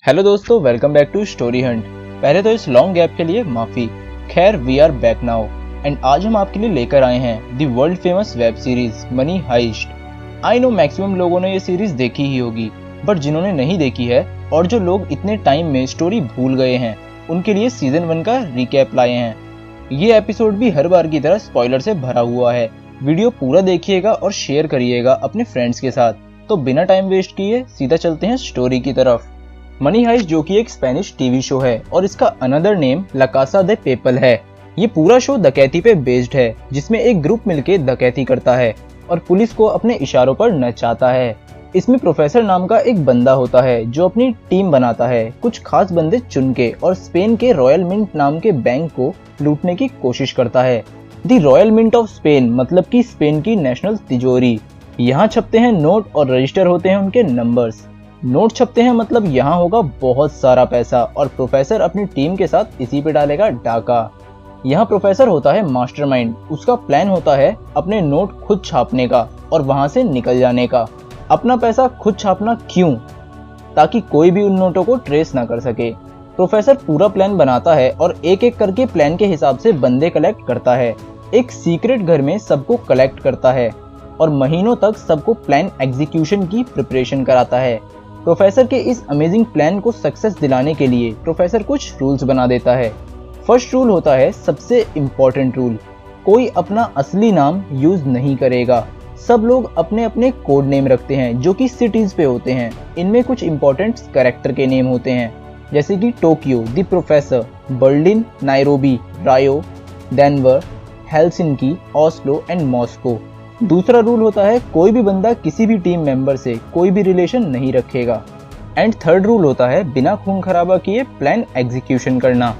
Hello दोस्तों, welcome back to story hunt. पहले तो इस लॉन्ग गैप के लिए माफी। खैर, we are back now and आज हम आपके लिए लेकर आए हैं the world famous web series money heist. I know maximum लोगों ने ये सीरीज देखी ही होगी, बट जिन्होंने नहीं देखी है और जो लोग इतने टाइम में स्टोरी भूल गए हैं उनके लिए सीजन 1 का रिकैप लाए हैं। ये एपिसोड भी हर बार की तरह स्पॉइलर से भरा हुआ है। वीडियो पूरा देखिएगा और शेयर करिएगा अपने फ्रेंड्स के साथ। तो बिना टाइम वेस्ट किए सीधा चलते हैं स्टोरी की तरफ। मनी हाइस्ट जो कि एक स्पेनिश टीवी शो है और इसका अनदर नेम ला कासा दे पेपल है। ये पूरा शो डकैती पे बेस्ड है, जिसमें एक ग्रुप मिलके डकैती करता है और पुलिस को अपने इशारों पर नचाता है। इसमें प्रोफेसर नाम का एक बंदा होता है जो अपनी टीम बनाता है कुछ खास बंदे चुन के और स्पेन के रॉयल मिंट नाम के बैंक को लूटने की कोशिश करता है। दी रॉयल मिंट ऑफ स्पेन मतलब कि स्पेन की नेशनल तिजोरी। यहाँ छपते हैं नोट और रजिस्टर होते हैं उनके नंबर्स। नोट छपते हैं मतलब यहाँ होगा बहुत सारा पैसा और प्रोफेसर अपनी टीम के साथ इसी पे डालेगा डाका। यहाँ प्रोफेसर होता है मास्टरमाइंड। उसका प्लान होता है अपने नोट खुद छापने का और वहां से निकल जाने का। अपना पैसा खुद छापना क्यों? ताकि कोई भी उन नोटों को ट्रेस ना कर सके। प्रोफेसर पूरा प्लान बनाता है और एक एक करके प्लान के हिसाब से बंदे कलेक्ट करता है। एक सीक्रेट घर में सबको कलेक्ट करता है और महीनों तक सबको प्लान एग्जीक्यूशन की प्रिपरेशन कराता है। प्रोफेसर के इस अमेजिंग प्लान को सक्सेस दिलाने के लिए प्रोफेसर कुछ रूल्स बना देता है। फर्स्ट रूल होता है सबसे इम्पोर्टेंट रूल, कोई अपना असली नाम यूज नहीं करेगा। सब लोग अपने अपने कोड नेम रखते हैं जो कि सिटीज पे होते हैं। इनमें कुछ इंपॉर्टेंट कैरेक्टर के नेम होते हैं, जैसे कि Tokyo the professor, Berlin, Nairobi, Rio, Denver, Helsinki, Oslo and Moscow. दूसरा रूल होता है कोई भी बंदा किसी भी टीम मेंबर से कोई भी रिलेशन नहीं रखेगा। एंड थर्ड रूल होता है बिना खून खराबा किए प्लान एग्जीक्यूशन करना।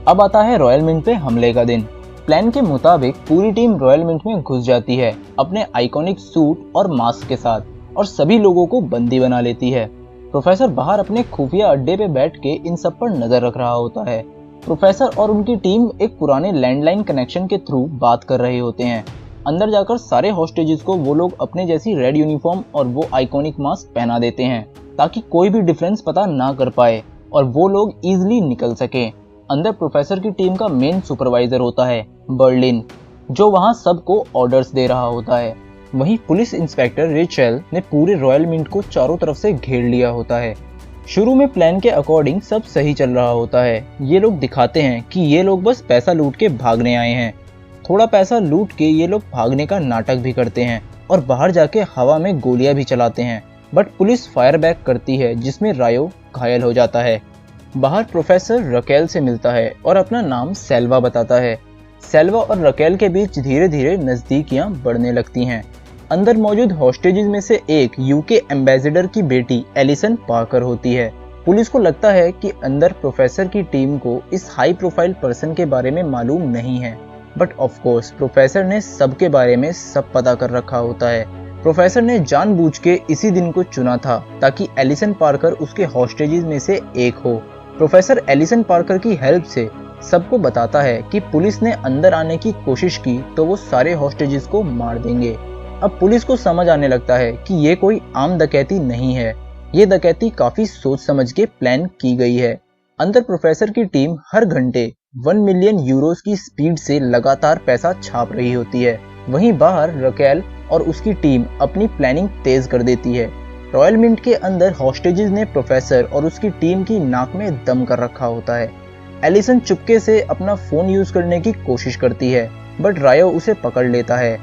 अब आता है रॉयल मिंट पे हमले का दिन। प्लान के मुताबिक पूरी टीम रॉयल मिंट में घुस जाती है अपने आइकॉनिक सूट और मास्क के साथ और सभी लोगों को बंदी बना लेती है। प्रोफेसर बाहर अपने खुफिया अड्डे पे बैठ के इन सब पर नजर रख रहा होता है। प्रोफेसर और उनकी टीम एक पुराने लैंडलाइन कनेक्शन के थ्रू बात कर रहे होते हैं। अंदर जाकर सारे हॉस्टेजेस को वो लोग अपने जैसी रेड यूनिफॉर्म और वो आइकॉनिक मास्क पहना देते हैं ताकि कोई भी डिफरेंस पता ना कर पाए और वो लोग इजीली निकल सके। अंदर प्रोफेसर की टीम का मेन सुपरवाइजर होता है बर्लिन, जो वहाँ सबको ऑर्डर्स दे रहा होता है। वहीं पुलिस इंस्पेक्टर रेचेल ने पूरे रॉयल मिंट को चारों तरफ से घेर लिया होता है। शुरू में प्लान के अकॉर्डिंग सब सही चल रहा होता है। ये लोग दिखाते हैं कि ये लोग बस पैसा लूट के भागने आए हैं। थोड़ा पैसा लूट के ये लोग भागने का नाटक भी करते हैं और बाहर जाके हवा में गोलियां भी चलाते हैं, बट पुलिस फायर बैक करती है जिसमें रायो घायल हो जाता है। बाहर प्रोफेसर रकेल से मिलता है और अपना नाम सेल्वा बताता है। सेल्वा और रकेल के बीच धीरे धीरे नजदीकियां बढ़ने लगती हैं। अंदर मौजूद हॉस्टेजेस में से एक यूके एम्बेसडर की बेटी एलिसन पार्कर होती है। पुलिस को लगता है कि अंदर प्रोफेसर की टीम को इस हाई प्रोफाइल पर्सन के बारे में मालूम नहीं है, बट ऑफ कोर्स प्रोफेसर ने सबके बारे में सब पता कर रखा होता है। प्रोफेसर ने जानबूझ के इसी दिन को चुना था ताकि एलिसन पार्कर उसके हॉस्टेजेस में से एक हो। प्रोफेसर एलिसन पार्कर की हेल्प से सबको बताता है कि पुलिस ने अंदर आने की कोशिश की तो वो सारे हॉस्टेजेस को मार देंगे। अब पुलिस को समझ आने लगता है कि ये कोई आम डकैती नहीं है, ये डकैती काफी सोच समझ के प्लान की गई है। अंदर प्रोफेसर की टीम हर घंटे 1 मिलियन यूरोस की स्पीड से लगातार पैसा छाप रही होती है। वहीं बाहर रकेल और उसकी टीम अपनी प्लानिंग तेज कर देती है। रॉयल मिंट के अंदर हॉस्टेजेस ने प्रोफेसर और उसकी टीम की नाक में दम कर रखा होता है। एलिसन चुपके से अपना फोन यूज करने की कोशिश करती है, बट रायो उसे पकड़ लेता है।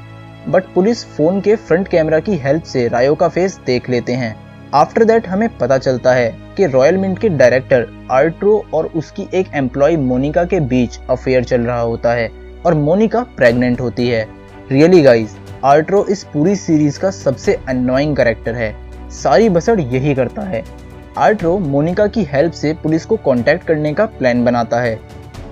बट पुलिस फोन के फ्रंट कैमरा की हेल्प से रायो का फेस देख लेते हैं। आफ्टर दैट हमें पता चलता है कि रॉयल मिंट के डायरेक्टर आर्ट्रो और उसकी एक एम्प्लॉय मोनिका के बीच अफेयर चल रहा होता है और मोनिका प्रेग्नेंट होती है। रियली गाइज, आर्ट्रो इस पूरी सीरीज का सबसे अननोइंग कैरेक्टर है। सारी बसड़ यही करता है। आर्ट्रो मोनिका की हेल्प से पुलिस को कांटेक्ट करने का प्लान बनाता है।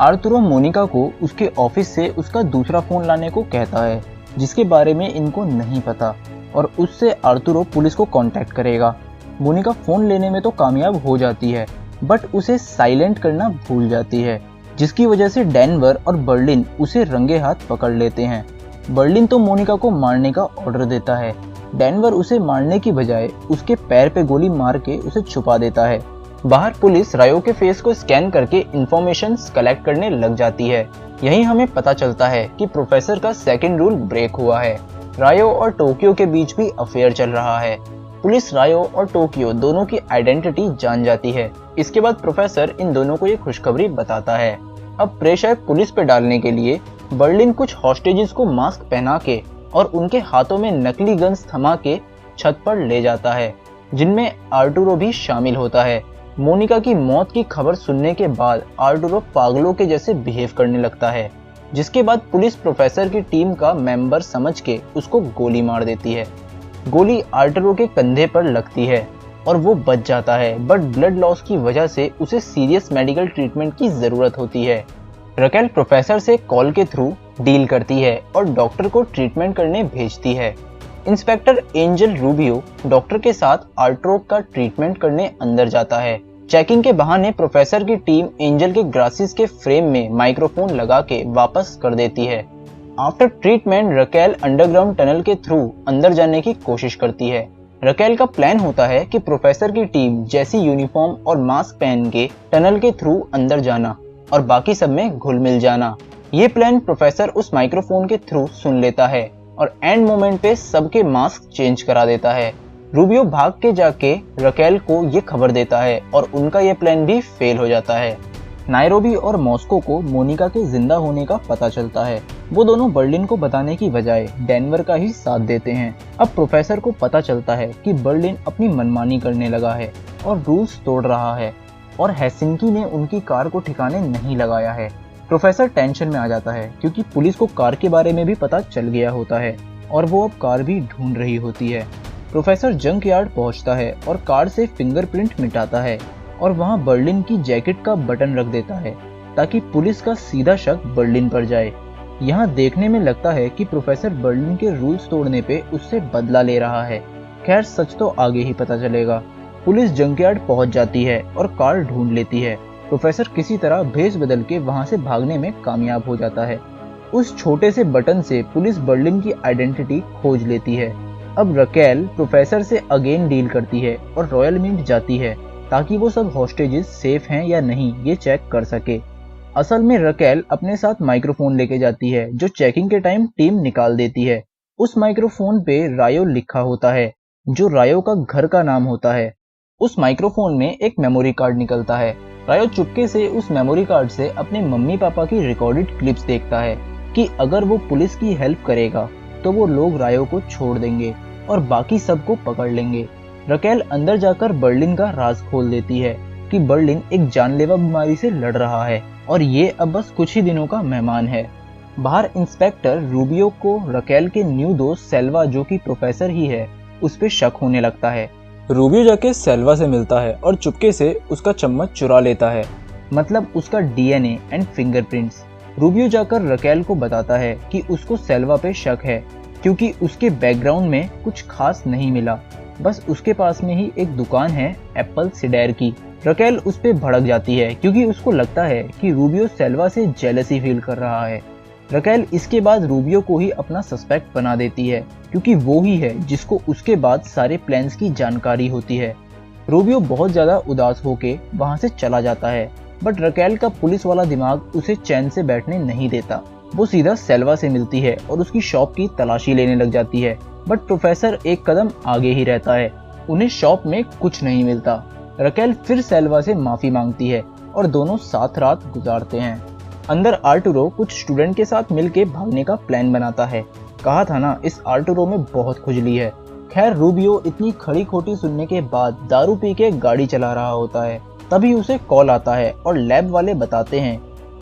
आर्ट्रो मोनिका को उसके ऑफिस से उसका दूसरा फोन लाने को कहता है जिसके बारे में इनको नहीं पता, और उससे आर्ट्रो पुलिस को कांटेक्ट करेगा। मोनिका फोन लेने में तो कामयाब हो जाती है, बट उसे साइलेंट करना भूल जाती है, जिसकी वजह से डेनवर और बर्लिन उसे रंगे हाथ पकड़ लेते हैं। बर्लिन तो मोनिका को मारने का ऑर्डर देता है। डेनवर उसे मारने की बजाय उसके पैर पे गोली मार के उसे छुपा देता है। बाहर पुलिस रायो के फेस को स्कैन करके इंफॉर्मेशन कलेक्ट करने लग जाती है। यहीं हमें पता चलता है कि प्रोफेसर का सेकंड रूल ब्रेक हुआ है। रायो और टोक्यो के बीच भी अफेयर चल रहा है। पुलिस रायो और टोक्यो दोनों की आइडेंटिटी जान जाती है। इसके बाद प्रोफेसर इन दोनों को ये खुशखबरी बताता है। अब प्रेशर पुलिस पे डालने के लिए बर्लिन कुछ हॉस्टेजेस को मास्क पहना के और उनके हाथों में नकली गन्स थमा के छत पर ले जाता है, जिनमें आर्टुरो भी शामिल होता है। मोनिका की मौत की खबर सुनने के बाद आर्टुरो पागलों के जैसे बिहेव करने लगता है, जिसके बाद पुलिस प्रोफेसर की टीम का मेंबर समझ के उसको गोली मार देती है। गोली आर्टुरो के कंधे पर लगती है और वो बच जाता है, बट ब्लड लॉस की वजह से उसे सीरियस मेडिकल ट्रीटमेंट की जरूरत होती है। रकेल प्रोफेसर से कॉल के थ्रू डील करती है और डॉक्टर को ट्रीटमेंट करने भेजती है। इंस्पेक्टर एंजल रूबियो डॉक्टर के साथ आर्टुरो का ट्रीटमेंट करने अंदर जाता है। चेकिंग के बहाने प्रोफेसर की टीम एंजल के ग्लासेस के फ्रेम में माइक्रोफोन लगा के वापस कर देती है। After treatment Raquel underground tunnel के थ्रू अंदर जाने की कोशिश करती है। रकेल का प्लान होता है कि प्रोफेसर की टीम जैसी यूनिफॉर्म और मास्क पहन के टनल के थ्रू अंदर जाना और बाकी सब में घुल मिल जाना। ये प्लान प्रोफेसर उस माइक्रोफोन के थ्रू सुन लेता है और एंड मोमेंट पे सबके मास्क चेंज करा देता है। रूबियो भाग के जाके रकेल को ये खबर देता है और उनका ये प्लान भी फेल हो जाता है। नायरोबी और मॉस्को को मोनिका के जिंदा होने का पता चलता है। वो दोनों बर्लिन को बताने की बजाय डेनवर का ही साथ देते हैं। अब प्रोफेसर को पता चलता है कि बर्लिन अपनी मनमानी करने लगा है और रूल्स तोड़ रहा है और हेसिंकी ने उनकी कार को ठिकाने नहीं लगाया है। प्रोफेसर टेंशन में आ जाता है क्योंकि पुलिस को कार के बारे में भी पता चल गया होता है और वो अब कार भी ढूंढ रही होती है। प्रोफेसर जंक यार्ड पहुंचता है और कार से फिंगरप्रिंट मिटाता है और वहां बर्लिन की जैकेट का बटन रख देता है ताकि पुलिस का सीधा शक बर्लिन पर जाए। यहाँ देखने में लगता है कि प्रोफेसर बर्लिन के रूल्स तोड़ने पे उससे बदला ले रहा है। खैर सच तो आगे ही पता चलेगा। पुलिस जंकयार्ड पहुंच जाती है और कार ढूंढ लेती है। प्रोफेसर किसी तरह भेस बदल के वहां से भागने में कामयाब हो जाता है। उस छोटे से बटन से पुलिस बर्लिन की आइडेंटिटी खोज लेती है। अब रकेल प्रोफेसर से अगेन डील करती है और रॉयल मिंट जाती है ताकि वो सब हॉस्टेजेस सेफ हैं या नहीं ये चेक कर सके। असल में रकेल अपने साथ माइक्रोफोन लेके जाती है जो चेकिंग के टाइम टीम निकाल देती है। उस माइक्रोफोन पे रायो लिखा होता है जो रायो का घर का नाम होता है। उस माइक्रोफोन में एक मेमोरी कार्ड निकलता है। रायो चुपके से उस मेमोरी कार्ड से अपने मम्मी पापा की रिकॉर्डेड क्लिप्स देखता है कि अगर वो पुलिस की हेल्प करेगा तो वो लोग रायो को छोड़ देंगे और बाकी सबको पकड़ लेंगे। रकेल अंदर जाकर बर्लिन का राज खोल देती है कि बर्लिन एक जानलेवा बीमारी से लड़ रहा है और ये अब बस कुछ ही दिनों का मेहमान है। बाहर इंस्पेक्टर रूबियो को रकेल के न्यू दोस्त सेल्वा जो कि प्रोफेसर ही है उस पे शक होने लगता है। रूबियो जाके सेल्वा से मिलता है और चुपके से उसका चम्मच चुरा लेता है, मतलब उसका डीएनए एंड फिंगरप्रिंट्स। रूबियो जाकर रकेल को बताता है कि उसको सेल्वा पे शक है क्योंकि उसके बैकग्राउंड में कुछ खास नहीं मिला, बस उसके पास में ही एक दुकान है एप्पल सिडेर की। रकेल उस पे भड़क जाती है क्योंकि उसको लगता है कि रूबियो सेल्वा से जेलसी फील कर रहा है। रकेल इसके बाद रूबियो को ही अपना सस्पेक्ट बना देती है क्योंकि वो ही है जिसको उसके बाद सारे प्लान्स की जानकारी होती है। रूबियो बहुत ज्यादा उदास होके वहां से चला जाता है, बट रकेल का पुलिस वाला दिमाग उसे चैन से बैठने नहीं देता। वो सीधा सेल्वा से मिलती है और उसकी शॉप की तलाशी लेने लग जाती है, बट प्रोफेसर एक कदम आगे ही रहता है। उन्हें शॉप में कुछ नहीं मिलता। रकेल फिर सेल्वा से माफी मांगती है और दोनों साथ रात गुजारते हैं। अंदर आर्टुरो कुछ स्टूडेंट के साथ मिलके भागने का प्लान बनाता है। कहा था ना इस आर्टुरो में बहुत खुजली है। खैर रूबियो इतनी खड़ी खोटी सुनने के बाद दारू पी के गाड़ी चला रहा होता है। तभी उसे कॉल आता है और लैब वाले बताते हैं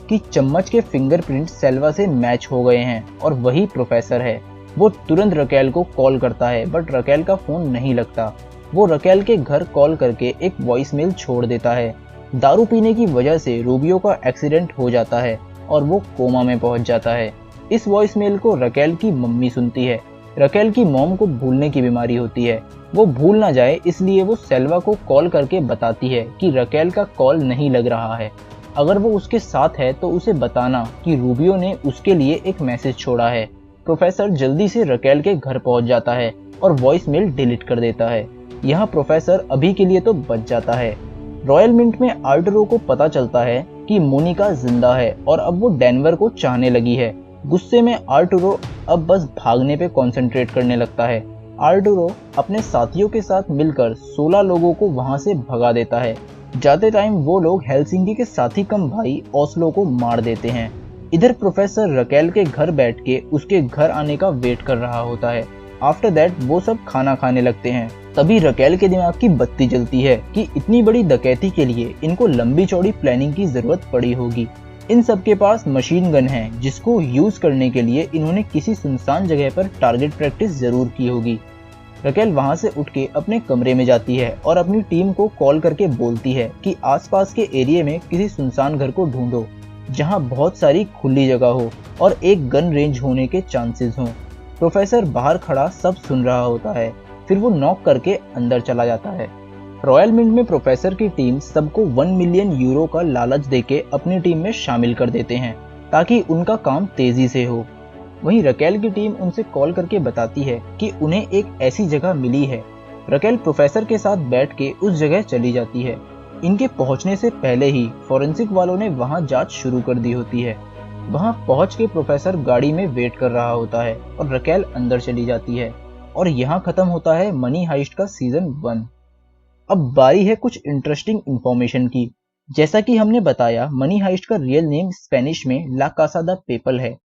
कि चम्मच के फिंगरप्रिंट सेल्वा से मैच हो गए हैं और वही प्रोफेसर है। वो तुरंत रकेल को कॉल करता है बट रकेल का फोन नहीं लगता। वो रकेल के घर कॉल करके एक वॉइसमेल छोड़ देता है। दारू पीने की वजह से रूबियो का एक्सीडेंट हो जाता है और वो कोमा में पहुंच जाता है। इस वॉइसमेल को रकेल की मम्मी सुनती है। रकेल की मॉम को भूलने की बीमारी होती है। वो भूल ना जाए इसलिए वो सेल्वा को कॉल करके बताती है कि रकेल का कॉल नहीं लग रहा है। अगर वो उसके साथ है तो उसे बताना कि रूबियो ने उसके लिए एक मैसेज छोड़ा है। प्रोफेसर जल्दी से रकेल के घर पहुंच जाता है और वॉइसमेल डिलीट कर देता है। यहाँ प्रोफेसर अभी के लिए तो बच जाता है। रॉयल मिंट में आर्टुरो को पता चलता है कि मोनिका जिंदा है और अब वो डेनवर को चाहने लगी है। गुस्से में आर्टुरो अब बस भागने पे कंसंट्रेट करने लगता है। आर्टुरो अपने साथियों के साथ मिलकर 16 लोगों को वहां से भगा देता है। जाते टाइम वो लोग हेलसिंकी के साथी कम भाई ओस्लो को मार देते हैं। इधर प्रोफेसर रकेल के घर बैठ के उसके घर आने का वेट कर रहा होता है। आफ्टर दैट वो सब खाना खाने लगते हैं। तभी रकेल के दिमाग की बत्ती जलती है कि इतनी बड़ी डकैती के लिए इनको लंबी चौड़ी प्लानिंग की जरूरत पड़ी होगी। इन सब के पास मशीन गन है जिसको यूज करने के लिए इन्होंने किसी सुनसान जगह पर टारगेट प्रैक्टिस जरूर की होगी। रकेल वहां से उठ के अपने कमरे में जाती है और अपनी टीम को कॉल करके बोलती है कि आसपास के एरिया में किसी सुनसान घर को ढूंढो जहां बहुत सारी खुली जगह हो और एक गन रेंज होने के चांसेस हों। प्रोफेसर बाहर खड़ा सब सुन रहा होता है, फिर वो नॉक करके अंदर चला जाता है। रॉयल मिंट में प्रोफेसर की टीम सबको 1 मिलियन यूरो का लालच देके अपनी टीम में शामिल कर देते हैं ताकि उनका काम तेजी से हो। वहीं रकेल की टीम उनसे कॉल करके बताती है कि उन्हें एक ऐसी जगह मिली है। रकेल प्रोफेसर के साथ बैठ के उस जगह चली जाती है। इनके पहुंचने से पहले ही फॉरेंसिक वालों ने वहां जांच शुरू कर दी होती है। वहां पहुंच के प्रोफेसर गाड़ी में वेट कर रहा होता है और रकेल अंदर चली जाती है। और यहाँ खत्म होता है मनी हाइस्ट का सीजन 1। अब बारी है कुछ इंटरेस्टिंग इंफॉर्मेशन की। जैसा कि हमने बताया, मनी हाइस्ट का रियल नेम स्पेनिश में ला कासा द पेपल है।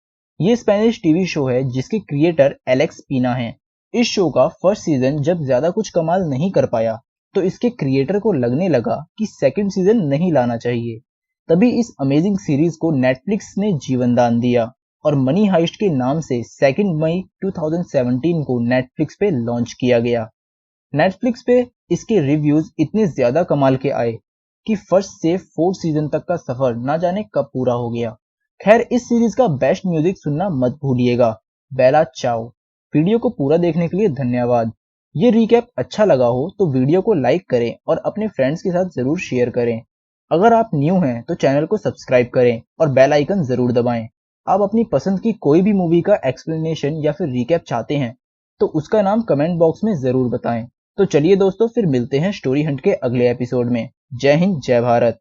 ये स्पेनिश टीवी शो है जिसके क्रिएटर एलेक्स पीना हैं। इस शो का फर्स्ट सीजन जब ज्यादा कुछ कमाल नहीं कर पाया तो इसके क्रिएटर को लगने लगा कि सेकंड सीजन नहीं लाना चाहिए। तभी इस अमेजिंग सीरीज को नेटफ्लिक्स ने जीवन दान दिया और मनी हाइस्ट के नाम से 2 मई 2017 को नेटफ्लिक्स पे लॉन्च किया गया। नेटफ्लिक्स पे इसके रिव्यूज इतने ज्यादा कमाल के आए कि फर्स्ट से 4 सीजन तक का सफर ना जाने कब पूरा हो गया। खैर, इस सीरीज का बेस्ट म्यूजिक सुनना मत भूलिएगा। बेला चाओ। वीडियो को पूरा देखने के लिए धन्यवाद। ये रिकैप अच्छा लगा हो तो वीडियो को लाइक करें और अपने फ्रेंड्स के साथ जरूर शेयर करें। अगर आप न्यू हैं तो चैनल को सब्सक्राइब करें और बेल आइकन जरूर दबाएं। आप अपनी पसंद की कोई भी मूवी का एक्सप्लेनेशन या फिर रिकैप चाहते हैं तो उसका नाम कमेंट बॉक्स में जरूर बताएं। तो चलिए दोस्तों, फिर मिलते हैं स्टोरी हंट के अगले एपिसोड में। जय हिंद, जय भारत।